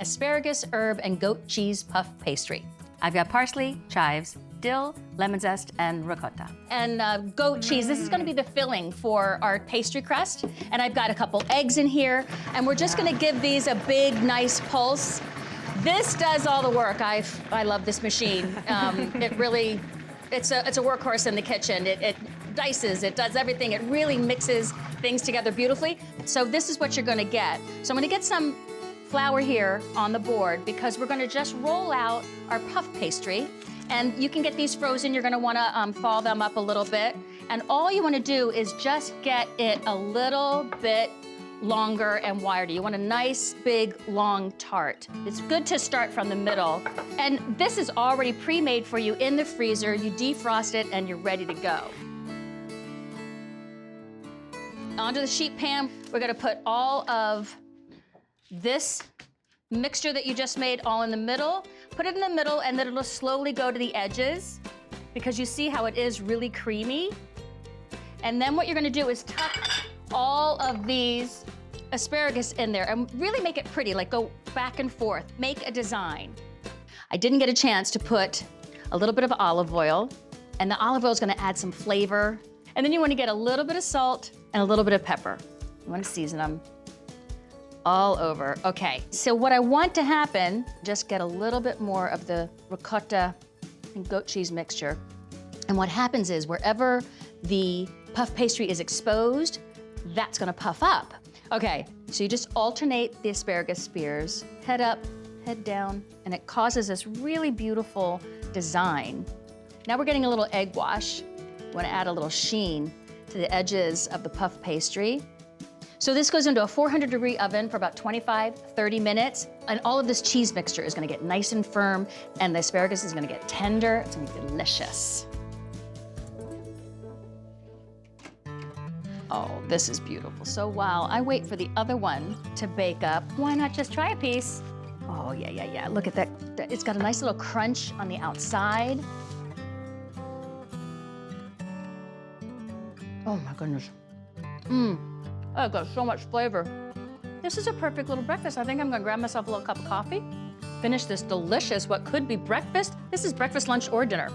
asparagus, herb, and goat cheese puff pastry. I've got parsley, chives, dill, lemon zest, and ricotta. And goat cheese, this is gonna be the filling for our pastry crust. And I've got a couple eggs in here, and we're just gonna give these a big, nice pulse. This does all the work. I love this machine. It's a workhorse in the kitchen. It dices, it does everything. It really mixes things together beautifully. So this is what you're gonna get. So I'm gonna get some flour here on the board because we're gonna just roll out our puff pastry. And you can get these frozen. You're gonna wanna thaw them up a little bit. And all you wanna do is just get it a little bit longer and wider. You want a nice, big, long tart. It's good to start from the middle. And this is already pre-made for you in the freezer. You defrost it and you're ready to go. Onto the sheet pan, we're gonna put all of this mixture that you just made all in the middle. Put it in the middle and then it'll slowly go to the edges because you see how it is really creamy. And then what you're gonna do is tuck all of these asparagus in there and really make it pretty, like go back and forth, make a design. I didn't get a chance to put a little bit of olive oil, and the olive oil is gonna add some flavor. And then you wanna get a little bit of salt and a little bit of pepper. You wanna season them all over. Okay, so what I want to happen, just get a little bit more of the ricotta and goat cheese mixture. And what happens is wherever the puff pastry is exposed, that's gonna puff up. Okay, so you just alternate the asparagus spears, head up, head down, and it causes this really beautiful design. Now we're getting a little egg wash. We wanna add a little sheen to the edges of the puff pastry. So this goes into a 400-degree oven for about 25, 30 minutes, and all of this cheese mixture is gonna get nice and firm, and the asparagus is gonna get tender. It's gonna be delicious. Oh, this is beautiful. So while I wait for the other one to bake up, why not just try a piece? Oh, yeah. Look at that. It's got a nice little crunch on the outside. Oh my goodness. Oh, it's got so much flavor. This is a perfect little breakfast. I think I'm gonna grab myself a little cup of coffee, finish this delicious, what could be breakfast. This is breakfast, lunch, or dinner.